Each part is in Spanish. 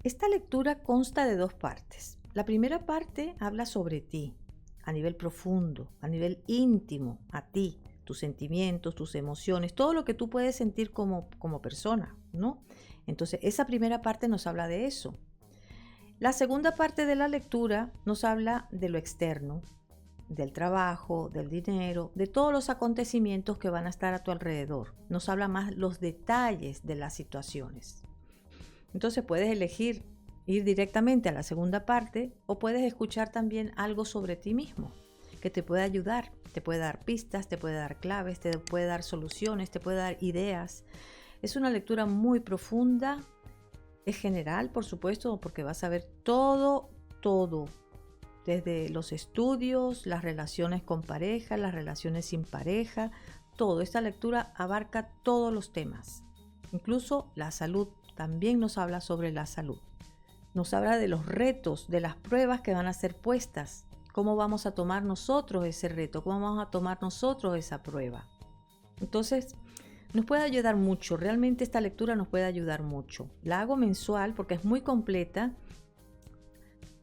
Esta lectura consta de dos partes. La primera parte habla sobre ti, a nivel profundo, a nivel íntimo, a ti, tus sentimientos, tus emociones, todo lo que tú puedes sentir como persona, ¿no? Entonces, esa primera parte nos habla de eso. La segunda parte de la lectura nos habla de lo externo, del trabajo, del dinero, de todos los acontecimientos que van a estar a tu alrededor. Nos habla más los detalles de las situaciones. Entonces puedes elegir ir directamente a la segunda parte o puedes escuchar también algo sobre ti mismo que te puede ayudar, te puede dar pistas, te puede dar claves, te puede dar soluciones, te puede dar ideas. Es una lectura muy profunda, es general, por supuesto, porque vas a ver todo, desde los estudios, las relaciones con pareja, las relaciones sin pareja, todo. Esta lectura abarca todos los temas, incluso la salud. También nos habla sobre la salud. Nos habla de los retos, de las pruebas que van a ser puestas. ¿Cómo vamos a tomar nosotros ese reto? ¿Cómo vamos a tomar nosotros esa prueba? Entonces, nos puede ayudar mucho. Realmente esta lectura nos puede ayudar mucho. La hago mensual porque es muy completa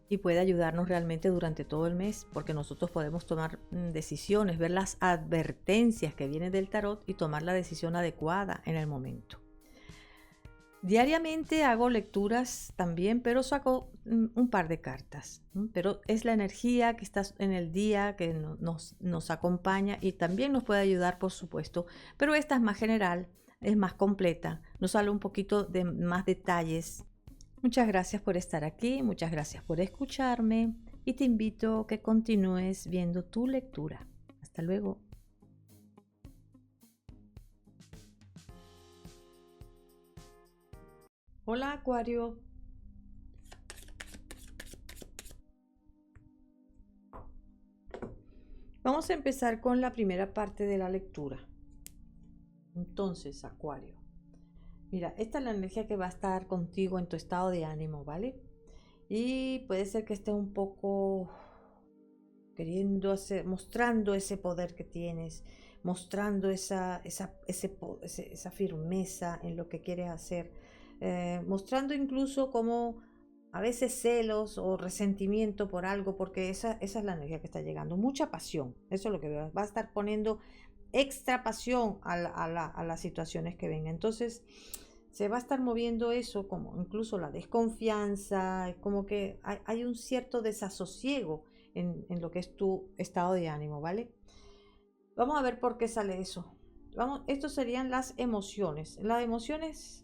y puede ayudarnos realmente durante todo el mes, porque nosotros podemos tomar decisiones, ver las advertencias que vienen del tarot y tomar la decisión adecuada en el momento. Diariamente hago lecturas también, pero saco un par de cartas. Pero es la energía que está en el día que nos acompaña y también nos puede ayudar, por supuesto. Pero esta es más general, es más completa, nos habla un poquito de más detalles. Muchas gracias por estar aquí, muchas gracias por escucharme y te invito a que continúes viendo tu lectura. Hasta luego. Hola Acuario. Vamos a empezar con la primera parte de la lectura. Entonces, Acuario, mira, esta es la energía que va a estar contigo en tu estado de ánimo, ¿vale? Y puede ser que estés un poco queriendo hacer, mostrando ese poder que tienes, mostrando esa firmeza en lo que quieres hacer, mostrando incluso como a veces celos o resentimiento por algo, porque esa es la energía que está llegando. Mucha pasión, eso es lo que veo. Va a estar poniendo extra pasión a las situaciones que vengan. Entonces, se va a estar moviendo eso, como incluso la desconfianza, es como que hay un cierto desasosiego en lo que es tu estado de ánimo, ¿vale? Vamos a ver por qué sale eso. Vamos, estos serían las emociones. Las emociones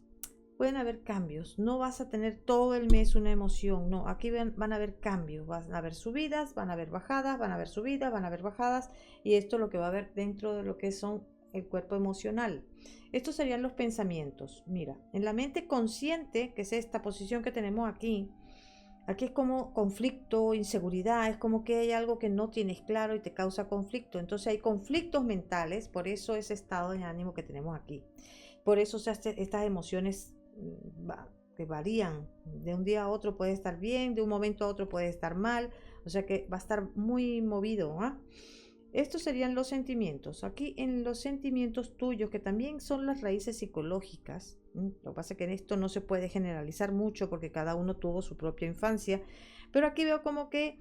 pueden haber cambios. No vas a tener todo el mes una emoción. No, aquí van a haber cambios. Van a haber subidas, van a haber bajadas, van a haber subidas, van a haber bajadas. Y esto es lo que va a haber dentro de lo que son el cuerpo emocional. Estos serían los pensamientos. Mira, en la mente consciente, que es esta posición que tenemos aquí, aquí es como conflicto, inseguridad, es como que hay algo que no tienes claro y te causa conflicto. Entonces hay conflictos mentales, por eso ese estado de ánimo que tenemos aquí. Por eso estas emociones que varían. De un día a otro puede estar bien, de un momento a otro puede estar mal. O sea que va a estar muy movido, ¿eh? Estos serían los sentimientos. Aquí en los sentimientos tuyos, que también son las raíces psicológicas. Lo que pasa es que en esto no se puede generalizar mucho porque cada uno tuvo su propia infancia. Pero aquí veo como que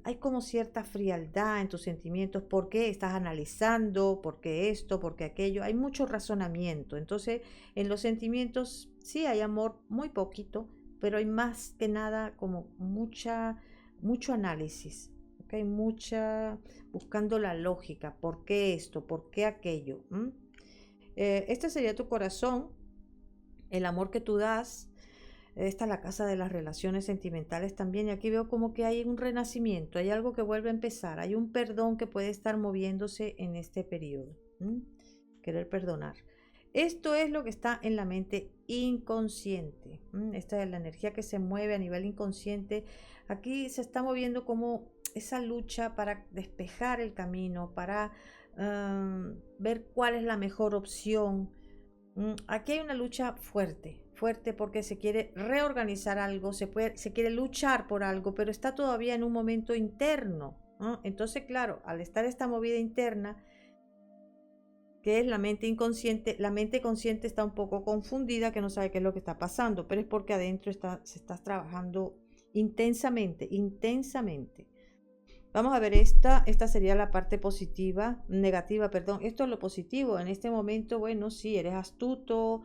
hay como cierta frialdad en tus sentimientos. ¿Por qué estás analizando? ¿Por qué esto? ¿Por qué aquello? Hay mucho razonamiento. Entonces, en los sentimientos sí hay amor, muy poquito, pero hay más que nada como mucho análisis. Hay mucha buscando la lógica, ¿por qué esto? ¿Por qué aquello? Este sería tu corazón, el amor que tú das. Esta es la casa de las relaciones sentimentales también. Y aquí veo como que hay un renacimiento, hay algo que vuelve a empezar, hay un perdón que puede estar moviéndose en este periodo. Querer perdonar. Esto es lo que está en la mente inconsciente. Esta es la energía que se mueve a nivel inconsciente. Aquí se está moviendo como esa lucha para despejar el camino, para ver cuál es la mejor opción. Aquí hay una lucha fuerte, fuerte porque se quiere reorganizar algo, se quiere luchar por algo, pero está todavía en un momento interno, ¿no? Entonces, claro, al estar esta movida interna, que es la mente inconsciente. La mente consciente está un poco confundida, que no sabe qué es lo que está pasando, pero es porque adentro se está trabajando intensamente, intensamente. Vamos a ver, esta sería la parte positiva, negativa, perdón. Esto es lo positivo. En este momento, bueno, sí, eres astuto,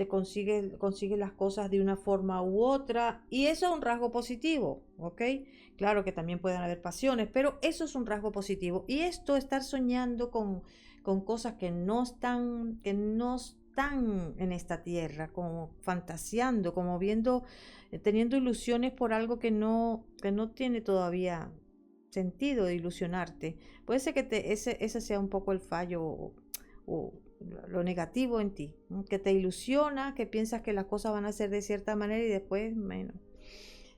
consigues las cosas de una forma u otra, y eso es un rasgo positivo, ¿ok? Claro que también pueden haber pasiones, pero eso es un rasgo positivo. Y esto, estar soñando con cosas que no están en esta tierra, como fantaseando, como viendo, teniendo ilusiones por algo que no tiene todavía sentido de ilusionarte. Puede ser que ese sea un poco el fallo o lo negativo en ti, ¿no? Que te ilusiona, que piensas que las cosas van a ser de cierta manera y después menos.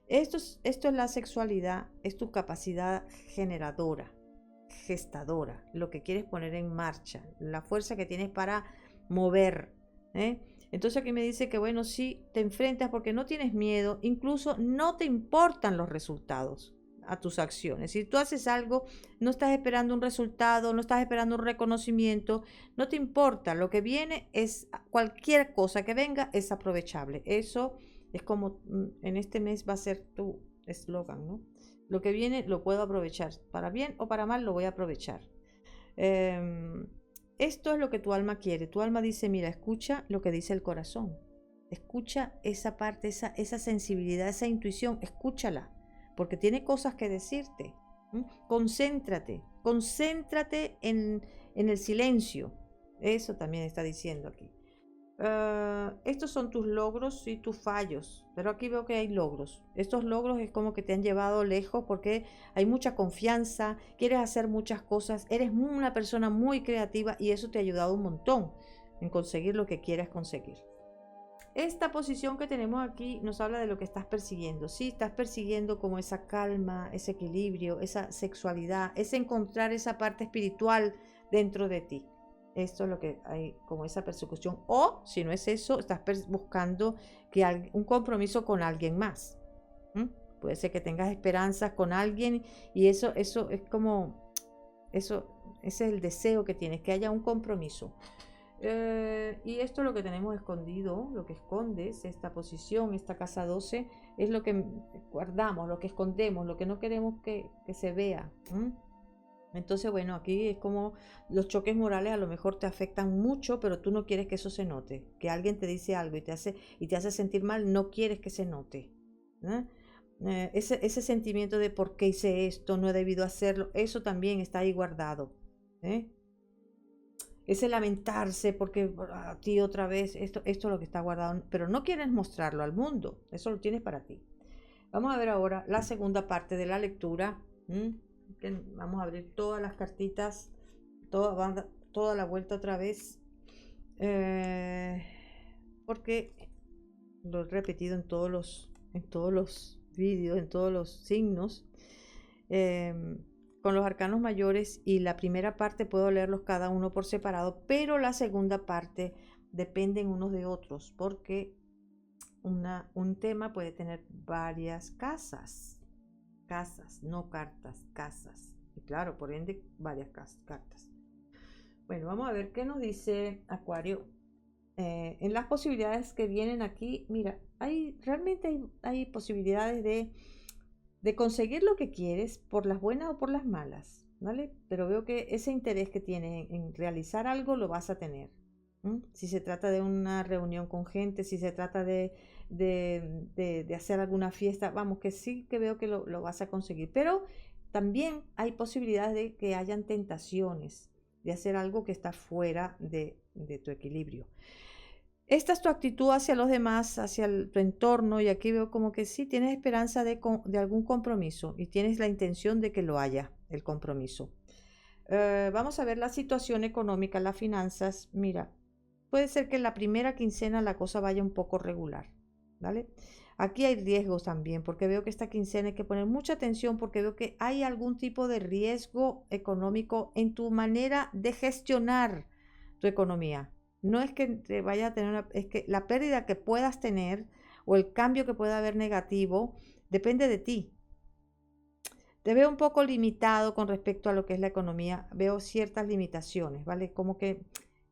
Esto es la sexualidad, es tu capacidad generadora, gestadora, lo que quieres poner en marcha, la fuerza que tienes para mover, ¿eh? Entonces aquí me dice que bueno, sí, te enfrentas porque no tienes miedo, incluso no te importan los resultados a tus acciones. Si tú haces algo, no estás esperando un resultado, no estás esperando un reconocimiento, no te importa, lo que viene es cualquier cosa que venga es aprovechable. Eso es como en este mes va a ser tu eslogan, ¿no? Lo que viene lo puedo aprovechar, para bien o para mal lo voy a aprovechar. Esto es lo que tu alma quiere. Tu alma dice, mira, escucha lo que dice el corazón. Escucha esa parte, esa sensibilidad, esa intuición, escúchala, porque tiene cosas que decirte. Concéntrate, concéntrate en el silencio. Eso también está diciendo aquí. Estos son tus logros y tus fallos, pero aquí veo que hay logros. Estos logros es como que te han llevado lejos porque hay mucha confianza, quieres hacer muchas cosas, eres una persona muy creativa y eso te ha ayudado un montón en conseguir lo que quieras conseguir. Esta posición que tenemos aquí nos habla de lo que estás persiguiendo. Sí, estás persiguiendo como esa calma, ese equilibrio, esa sexualidad, ese encontrar esa parte espiritual dentro de ti. Esto es lo que hay como esa persecución. O si no es eso, estás buscando un compromiso con alguien más. Puede ser que tengas esperanzas con alguien y eso es como, ese es el deseo que tienes, que haya un compromiso. Y esto es lo que tenemos escondido, lo que escondes, esta posición, esta casa 12, es lo que guardamos, lo que escondemos, lo que no queremos que se vea. Entonces, bueno, aquí es como los choques morales a lo mejor te afectan mucho, pero tú no quieres que eso se note. Que alguien te dice algo y te hace sentir mal, no quieres que se note. Ese sentimiento de por qué hice esto, no he debido hacerlo, eso también está ahí guardado. Ese lamentarse porque a ti otra vez, esto es lo que está guardado, pero no quieres mostrarlo al mundo, eso lo tienes para ti. Vamos a ver ahora la segunda parte de la lectura. Vamos a abrir todas las cartitas, toda la vuelta otra vez, porque lo he repetido en todos los vídeos, en todos los signos. Con los arcanos mayores y la primera parte puedo leerlos cada uno por separado, pero la segunda parte dependen unos de otros, porque un tema puede tener varias casas, no cartas, casas, y claro, por ende, varias cartas. Bueno, vamos a ver qué nos dice Acuario. En las posibilidades que vienen aquí, mira, realmente hay posibilidades de conseguir lo que quieres por las buenas o por las malas, ¿vale? Pero veo que ese interés que tienes en realizar algo lo vas a tener. Si se trata de una reunión con gente, si se trata de hacer alguna fiesta, vamos, que sí que veo que lo vas a conseguir. Pero también hay posibilidades de que hayan tentaciones de hacer algo que está fuera de tu equilibrio. Esta es tu actitud hacia los demás, hacia tu entorno, y aquí veo como que sí, tienes esperanza de algún compromiso y tienes la intención de que lo haya, el compromiso. Vamos a ver la situación económica, las finanzas. Mira, puede ser que en la primera quincena la cosa vaya un poco regular, ¿vale? Aquí hay riesgos también, porque veo que esta quincena hay que poner mucha atención, porque veo que hay algún tipo de riesgo económico en tu manera de gestionar tu economía. No es que te vaya a tener es que la pérdida que puedas tener o el cambio que pueda haber negativo depende de ti. Te veo un poco limitado con respecto a lo que es la economía. Veo ciertas limitaciones, ¿vale? Como que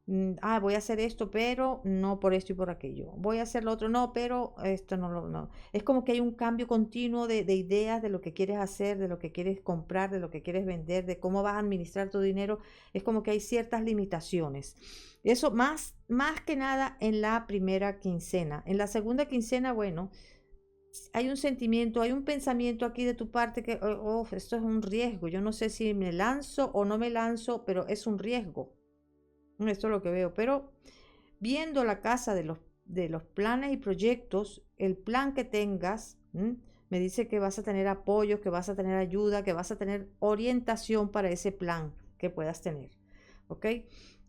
Voy a hacer esto, pero no por esto y por aquello. Voy a hacer lo otro, no, pero esto no. Es como que hay un cambio continuo de ideas de lo que quieres hacer, de lo que quieres comprar, de lo que quieres vender, de cómo vas a administrar tu dinero. Es como que hay ciertas limitaciones. Eso más que nada en la primera quincena. En la segunda quincena, bueno, hay un sentimiento, hay un pensamiento aquí de tu parte que, esto es un riesgo. Yo no sé si me lanzo o no me lanzo, pero es un riesgo. Esto es lo que veo, pero viendo la casa de los planes y proyectos, el plan que tengas, me dice que vas a tener apoyo, que vas a tener ayuda, que vas a tener orientación para ese plan que puedas tener. ¿Ok?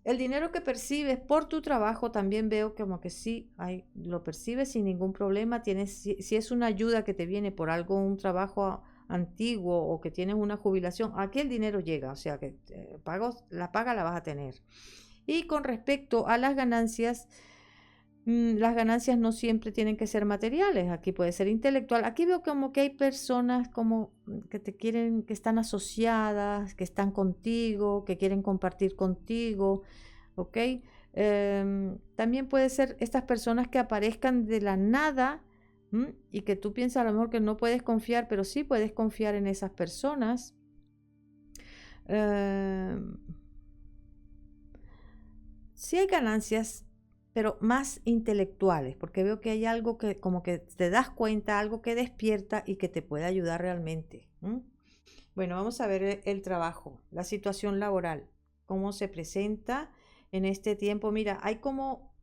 El dinero que percibes por tu trabajo también veo como que sí, lo percibes sin ningún problema. Si es una ayuda que te viene por algo, un trabajo antiguo o que tienes una jubilación, aquí el dinero llega, o sea que la paga la vas a tener. Y con respecto a las ganancias no siempre tienen que ser materiales, aquí puede ser intelectual. Aquí veo como que hay personas como que te quieren, que están asociadas, que están contigo, que quieren compartir contigo, ¿ok? También puede ser estas personas que aparezcan de la nada y que tú piensas a lo mejor que no puedes confiar, pero sí puedes confiar en esas personas. Em, Sí hay ganancias, pero más intelectuales, porque veo que hay algo que como que te das cuenta, algo que despierta y que te puede ayudar realmente. Bueno, vamos a ver el trabajo, la situación laboral, cómo se presenta en este tiempo. Mira, hay como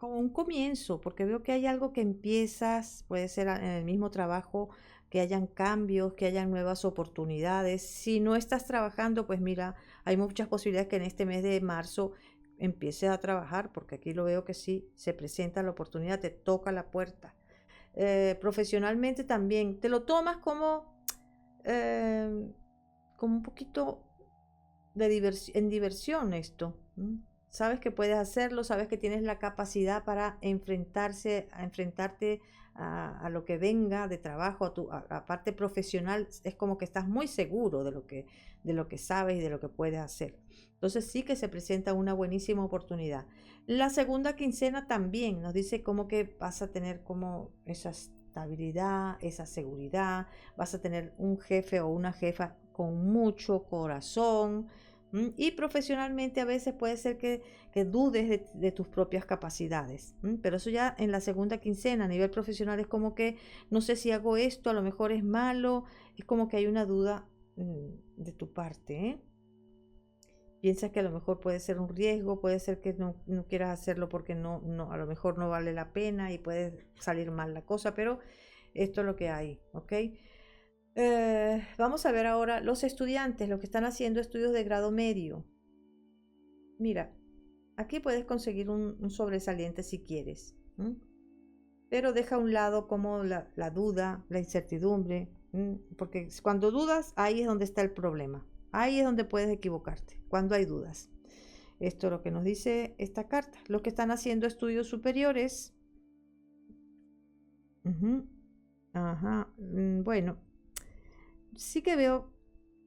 un comienzo, porque veo que hay algo que empiezas, puede ser en el mismo trabajo, que hayan cambios, que hayan nuevas oportunidades. Si no estás trabajando, pues mira, hay muchas posibilidades que en este mes de marzo empieces a trabajar, porque aquí lo veo que sí, se presenta la oportunidad, te toca la puerta. Profesionalmente también, te lo tomas eh, como un poquito en diversión esto. Sabes que puedes hacerlo, sabes que tienes la capacidad para enfrentarte a lo que venga de trabajo, a parte profesional, es como que estás muy seguro de lo que sabes y de lo que puedes hacer. Entonces sí que se presenta una buenísima oportunidad. La segunda quincena también nos dice como que vas a tener como esa estabilidad, esa seguridad, vas a tener un jefe o una jefa con mucho corazón. Y profesionalmente a veces puede ser que dudes de tus propias capacidades, pero eso ya en la segunda quincena a nivel profesional es como que no sé si hago esto, a lo mejor es malo, es como que hay una duda de tu parte, ¿eh? Piensas que a lo mejor puede ser un riesgo, puede ser que no quieras hacerlo porque a lo mejor no vale la pena y puede salir mal la cosa, pero esto es lo que hay, ¿ok? Vamos a ver ahora los estudiantes, los que están haciendo estudios de grado medio. Mira, aquí puedes conseguir un sobresaliente si quieres, pero deja a un lado como la duda, la incertidumbre, porque cuando dudas, ahí es donde está el problema. Ahí es donde puedes equivocarte, cuando hay dudas. Esto es lo que nos dice esta carta. Los que están haciendo estudios superiores, ujú, ajá, bueno, sí que veo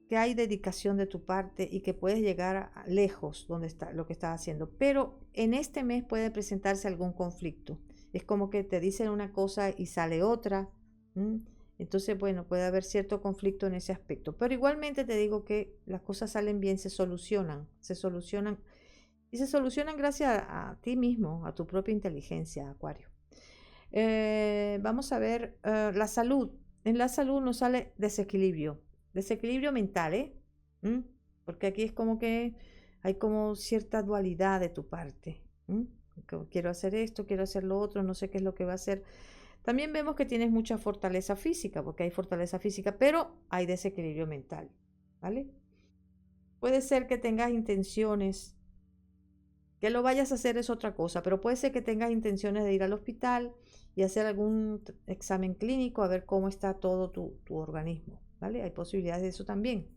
que hay dedicación de tu parte y que puedes llegar lejos donde está lo que estás haciendo, pero en este mes puede presentarse algún conflicto. Es como que te dicen una cosa y sale otra. Entonces, bueno, puede haber cierto conflicto en ese aspecto, pero igualmente te digo que las cosas salen bien, se solucionan y se solucionan gracias a ti mismo, a tu propia inteligencia, Acuario. Vamos a ver la salud. En la salud nos sale desequilibrio mental, ¿eh? ¿Mm? Porque aquí es como que hay como cierta dualidad de tu parte. Quiero hacer esto, quiero hacer lo otro, no sé qué es lo que va a hacer. También vemos que tienes mucha fortaleza física, porque hay fortaleza física, pero hay desequilibrio mental, ¿vale? Puede ser que tengas intenciones, que lo vayas a hacer es otra cosa, pero puede ser que tengas intenciones de ir al hospital y hacer algún examen clínico a ver cómo está todo tu organismo, ¿vale? Hay posibilidades de eso también.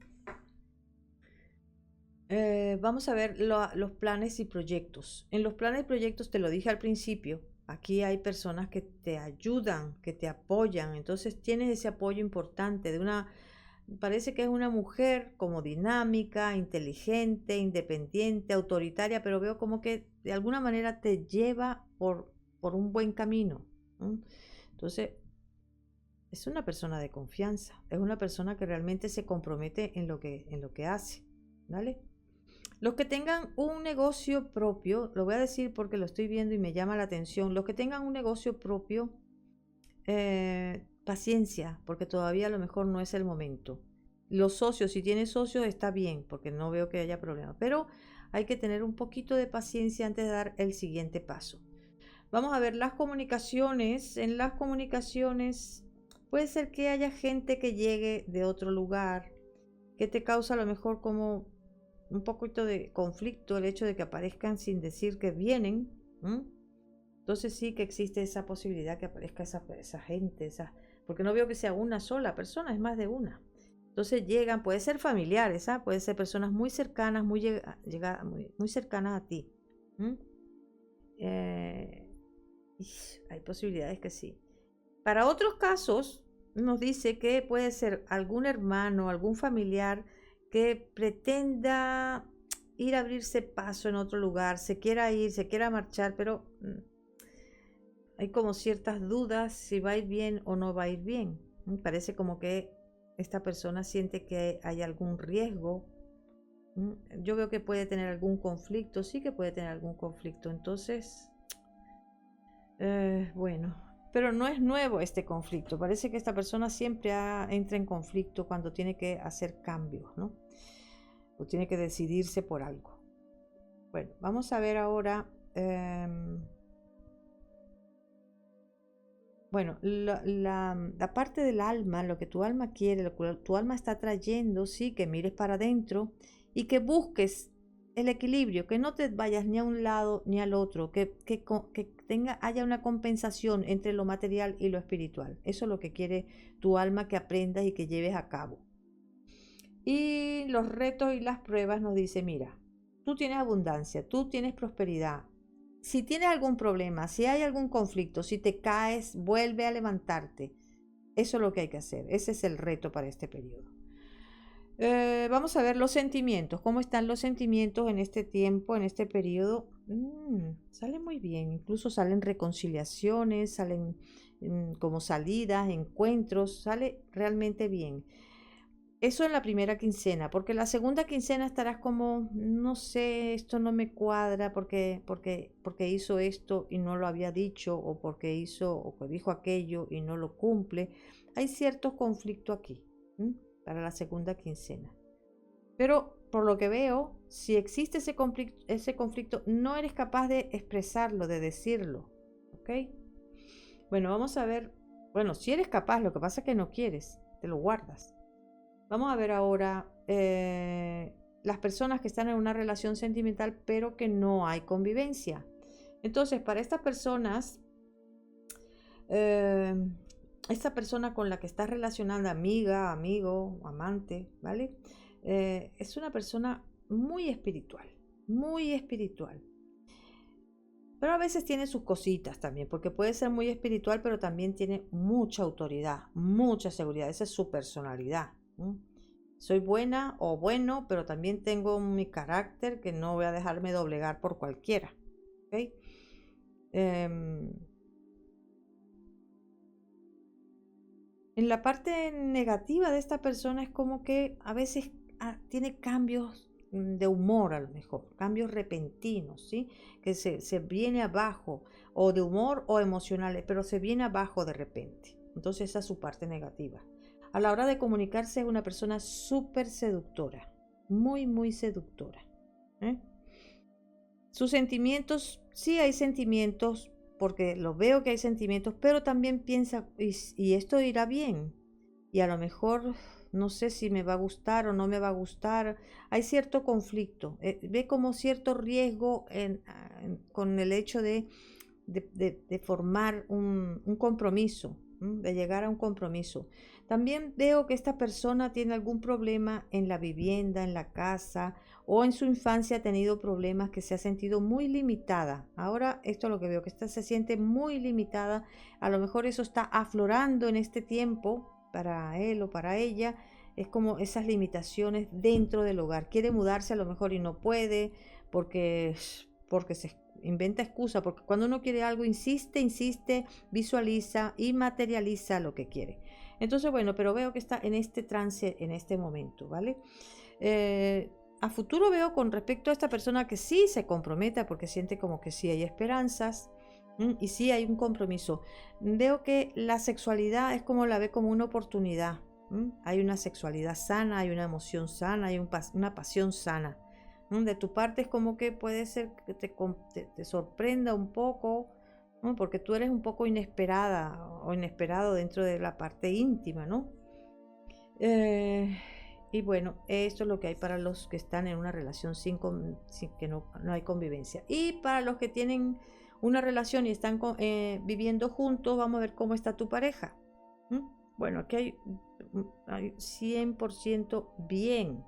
Vamos a ver los planes y proyectos. En los planes y proyectos te lo dije al principio, aquí hay personas que te ayudan, que te apoyan, entonces tienes ese apoyo importante Parece que es una mujer como dinámica, inteligente, independiente, autoritaria, pero veo como que de alguna manera te lleva por un buen camino. ¿No? Entonces, es una persona de confianza, es una persona que realmente se compromete en lo que hace, ¿vale? Los que tengan un negocio propio, lo voy a decir porque lo estoy viendo y me llama la atención, los que tengan un negocio propio, paciencia, porque todavía a lo mejor no es el momento. Los socios, si tienes socios está bien, porque no veo que haya problema, pero hay que tener un poquito de paciencia antes de dar el siguiente paso. Vamos a ver las comunicaciones. En las comunicaciones puede ser que haya gente que llegue de otro lugar, que te causa a lo mejor como un poquito de conflicto el hecho de que aparezcan sin decir que vienen. ¿M? Entonces sí que existe esa posibilidad que aparezca esa gente, porque no veo que sea una sola persona, es más de una. Entonces llegan, puede ser familiares, puede ser personas muy cercanas, muy cercanas a ti. Hay posibilidades que sí. Para otros casos, nos dice que puede ser algún hermano, algún familiar que pretenda ir a abrirse paso en otro lugar, se quiera ir, se quiera marchar, pero hay como ciertas dudas si va a ir bien o no va a ir bien. Parece como que esta persona siente que hay algún riesgo. Yo veo que puede tener algún conflicto, sí que puede tener algún conflicto. Entonces, bueno, pero no es nuevo este conflicto. Parece que esta persona siempre entra en conflicto cuando tiene que hacer cambios, ¿no? O tiene que decidirse por algo. Bueno, vamos a ver ahora. Bueno, la parte del alma, lo que tu alma quiere, lo que tu alma está trayendo, sí, que mires para adentro y que busques el equilibrio, que no te vayas ni a un lado ni al otro, que haya una compensación entre lo material y lo espiritual. Eso es lo que quiere tu alma que aprendas y que lleves a cabo. Y los retos y las pruebas nos dice, mira, tú tienes abundancia, tú tienes prosperidad. Si tienes algún problema, si hay algún conflicto, si te caes, vuelve a levantarte. Eso es lo que hay que hacer. Ese es el reto para este periodo. Vamos a ver los sentimientos. ¿Cómo están los sentimientos en este tiempo, en este periodo? Salen muy bien. Incluso salen reconciliaciones, salen como salidas, encuentros. Sale realmente bien. Eso en la primera quincena, porque la segunda quincena estarás como, no sé, esto no me cuadra porque hizo esto y no lo había dicho, o porque hizo o que dijo aquello y no lo cumple. Hay cierto conflicto aquí, para la segunda quincena. Pero por lo que veo, si existe ese conflicto, no eres capaz de expresarlo, de decirlo. ¿Ok? Bueno, vamos a ver. Bueno, si eres capaz, lo que pasa es que no quieres, te lo guardas. Vamos a ver ahora las personas que están en una relación sentimental pero que no hay convivencia. Entonces, para estas personas, esta persona con la que estás relacionando, amiga, amigo, amante, ¿vale? Es una persona muy espiritual, muy espiritual. Pero a veces tiene sus cositas también, porque puede ser muy espiritual, pero también tiene mucha autoridad, mucha seguridad. Esa es su personalidad. Soy buena o bueno, pero también tengo mi carácter que no voy a dejarme doblegar por cualquiera. ¿Okay? En la parte negativa de esta persona es como que a veces tiene cambios de humor, a lo mejor, cambios repentinos, ¿sí? Que se viene abajo, o de humor o emocionales, pero se viene abajo de repente. Entonces esa es su parte negativa. A la hora de comunicarse es una persona súper seductora, muy, muy seductora. Sus sentimientos, sí hay sentimientos, porque lo veo que hay sentimientos, pero también piensa, y esto irá bien, y a lo mejor no sé si me va a gustar o no me va a gustar. Hay cierto conflicto, ve como cierto riesgo con el hecho de formar un compromiso, de llegar a un compromiso. También veo que esta persona tiene algún problema en la vivienda, en la casa, o en su infancia ha tenido problemas que se ha sentido muy limitada. Ahora esto es lo que veo, que esta se siente muy limitada. A lo mejor eso está aflorando en este tiempo para él o para ella, es como esas limitaciones dentro del hogar. Quiere mudarse a lo mejor y no puede porque se inventa excusa, porque cuando uno quiere algo, insiste, insiste, visualiza y materializa lo que quiere. Entonces, bueno, pero veo que está en este trance en este momento, ¿vale? A futuro veo con respecto a esta persona que sí se comprometa porque siente como que sí hay esperanzas. Y sí hay un compromiso. Veo que la sexualidad es como la ve como una oportunidad. Hay una sexualidad sana, hay una emoción sana, hay una pasión sana. De tu parte es como que puede ser que te sorprenda un poco, ¿no? Porque tú eres un poco inesperada o inesperado dentro de la parte íntima, ¿no? Eh, y bueno, esto es lo que hay para los que están en una relación sin que no hay convivencia. Y para los que tienen una relación y están viviendo juntos, vamos a ver cómo está tu pareja. Bueno, aquí hay 100% bien.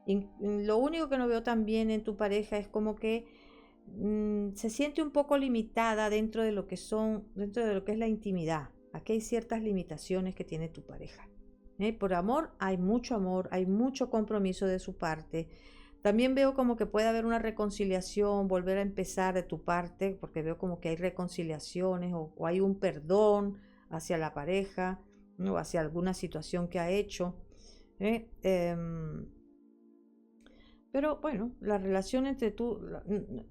Y lo único que no veo tan bien en tu pareja es como que se siente un poco limitada dentro de lo que es la intimidad. Aquí hay ciertas limitaciones que tiene tu pareja. Por amor, hay mucho compromiso de su parte. También veo como que puede haber una reconciliación, volver a empezar de tu parte, porque veo como que hay reconciliaciones o hay un perdón hacia la pareja, ¿no? Hacia alguna situación que ha hecho. ¿eh? Pero bueno, la relación entre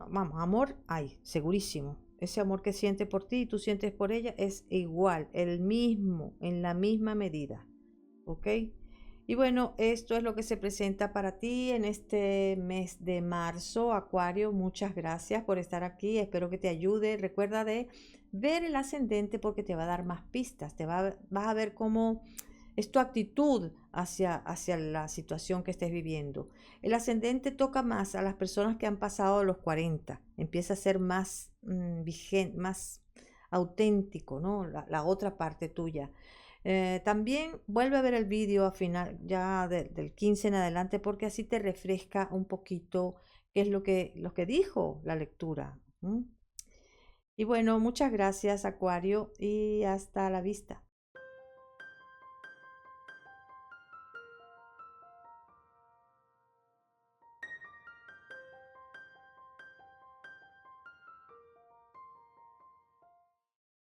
vamos, amor hay, segurísimo. Ese amor que siente por ti y tú sientes por ella es igual, el mismo, en la misma medida. ¿Ok? Y bueno, esto es lo que se presenta para ti en este mes de marzo, Acuario. Muchas gracias por estar aquí. Espero que te ayude. Recuerda de ver el ascendente porque te va a dar más pistas. Vas a ver cómo es tu actitud hacia la situación que estés viviendo. El ascendente toca más a las personas que han pasado los 40. Empieza a ser más vigente, más auténtico, ¿no? La otra parte tuya. También vuelve a ver el vídeo a final ya del 15 en adelante porque así te refresca un poquito qué es lo que dijo la lectura. Y bueno, muchas gracias, Acuario, y hasta la vista.